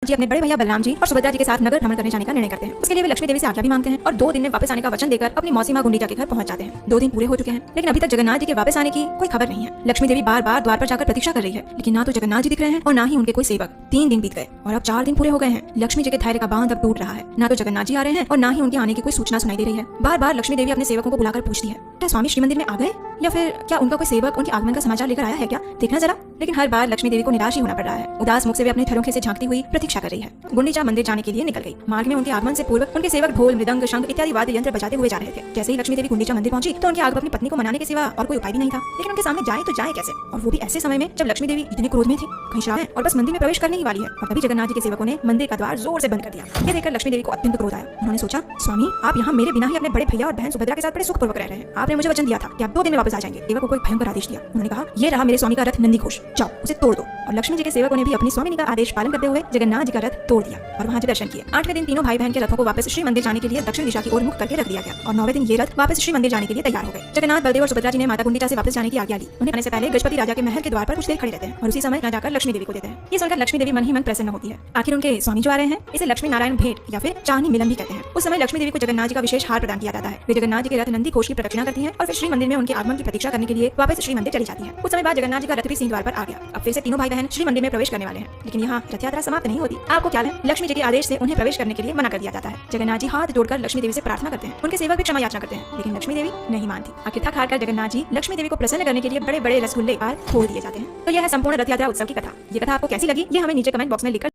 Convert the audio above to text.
जी अपने बड़े भैया बलराम जी और सुभद्रा जी के साथ नगर भ्रमण करने जाने का निर्णय करते हैं। उसके लिए वे लक्ष्मी देवी से आज्ञा भी मांगते हैं और 2 दिन में वापस आने का वचन देकर अपनी मौसी मां गुंडीचा के घर पहुंच जाते हैं। 2 दिन पूरे हो चुके हैं लेकिन अभी तक जगन्नाथ जी के वापस आने की कोई खबर नहीं है। लक्ष्मी देवी बार बार द्वार पर जाकर प्रतीक्षा कर रही है लेकिन ना तो जगन्नाथ जी दिख रहे हैं और ना ही उनके कोई सेवक। 3 दिन बीत गए और अब 4 दिन पूरे हो गए हैं। लक्ष्मी जी के धैर्य का बांध अब टूट रहा है। ना तो जगन्नाथ जी आ रहे हैं और ना ही उनके आने की कोई सूचना सुनाई दे रही है। बार बार लक्ष्मी देवी अपने सेवकों को बुलाकर पूछती है, क्या स्वामी श्री मंदिर में आ गए या फिर क्या उनका कोई सेवक उनके आगमन का समाचार लेकर आया है क्या, देखना जरा। लेकिन हर बार लक्ष्मी देवी को निराश ही होना पड़ रहा है। उदास मुख से वे अपने थरों से झांकती हुई प्रतीक्षा कर रही है। गुंडीचा मंदिर जाने के लिए निकल गई। मार्ग में उनके आगमन से पूर्व उनके सेवक ढोल मृदंग शंख इत्यादि वाद्य यंत्र बजाते हुए जा रहे थे। जैसे ही लक्ष्मी देवी गुंडीचा मंदिर पहुंची तो उनके आगे अपनी पत्नी को मनाने के सिवा और कोई उपाय भी नहीं था। लेकिन उनके सामने जाए तो जाए कैसे, और वो भी ऐसे समय में जब लक्ष्मी देवी इतने क्रोध में थी, कहीं श्राप है और बस मंदिर में प्रवेश करने ही वाली है। और तभी जगन्नाथ जी के सेवकों ने मंदिर का द्वार जोर से बंद कर दिया। ये देखकर लक्ष्मी देवी को अत्यंत क्रोध आया। उन्होंने सोचा, स्वामी आप यहाँ मेरे बिना ही अपने बड़े भैया और बहन सुभद्रा के साथ बड़े सुखपूर्वक रह रहे हैं। आपने मुझे वचन दिया था कि आप 2 दिन में वापस आ जाएंगे। सेवकों को एक भयंकर आदेश दिया। उन्होंने कहा, ये रहा मेरे स्वामी का रथ नंदी घोष, जाओ उसे तोड़ दो। और लक्ष्मी जी के सेवकों ने भी अपनी स्वामिनी का आदेश पालन करते हुए जगन्नाथ जी का रथ तोड़ दिया और वहां दर्शन किए। 8वें दिन तीनों भाई बहन के रथों को वापस श्री मंदिर जाने के लिए दक्षिण दिशा की ओर मुख करके रख दिया गया और 9वें दिन ये रथ वापस श्री मंदिर जाने के लिए तैयार हो गए। जगन्नाथ बलदेव और सुभद्रा जी ने माता गुंडीचा से वापस जाने की आज्ञा ली। उन्हें आने से पहले गजपति राजा के महल के द्वार पर कुछ देर खड़े रहते हैं और उसी समय जाकर लक्ष्मी देवी को देते हैं। ये सुनकर लक्ष्मी देवी मन ही मन प्रसन्न होती है। आखिर उनके स्वामी जो आ रहे हैं, इसे लक्ष्मी नारायण भेंट या फिर चांदनी मिलन भी कहते हैं। उस समय लक्ष्मी देवी को जगन्नाथ जी का विशेष हार प्रदान किया जाता है। वे जगन्नाथ जी के रथ नंदी घोष की प्रदक्षिणा करती हैं और फिर श्री मंदिर में उनके आगमन की प्रतीक्षा करने के लिए वापस श्री मंदिर चली जाती है। कुछ समय बाद जगन्नाथ जी का रथ भी सिंह द्वार पर आ गया। अब फिर से तीनों भाई बहन श्री मंदिर में प्रवेश करने वाले हैं। लेकिन यहाँ रथ यात्रा समाप्त नहीं होती। आपको क्या है, लक्ष्मी जी के आदेश से उन्हें प्रवेश करने के लिए मना कर दिया जाता है। जगन्नाथ जी हाथ जोड़कर लक्ष्मी देवी से प्रार्थना करते हैं। उनके सेवक भी क्षमा याचना करते हैं लेकिन लक्ष्मी देवी नहीं मानती। आखिर थक हार कर जगन्नाथ जी लक्ष्मी देवी को प्रसन्न करने के लिए बड़े बड़े रसगुल्ले खोल दिए जाते हैं। तो यह है संपूर्ण रथ यात्रा उत्सव की कथा। ये कथा आपको कैसी लगी, ये हमें नीचे कमेंट बॉक्स में लिखकर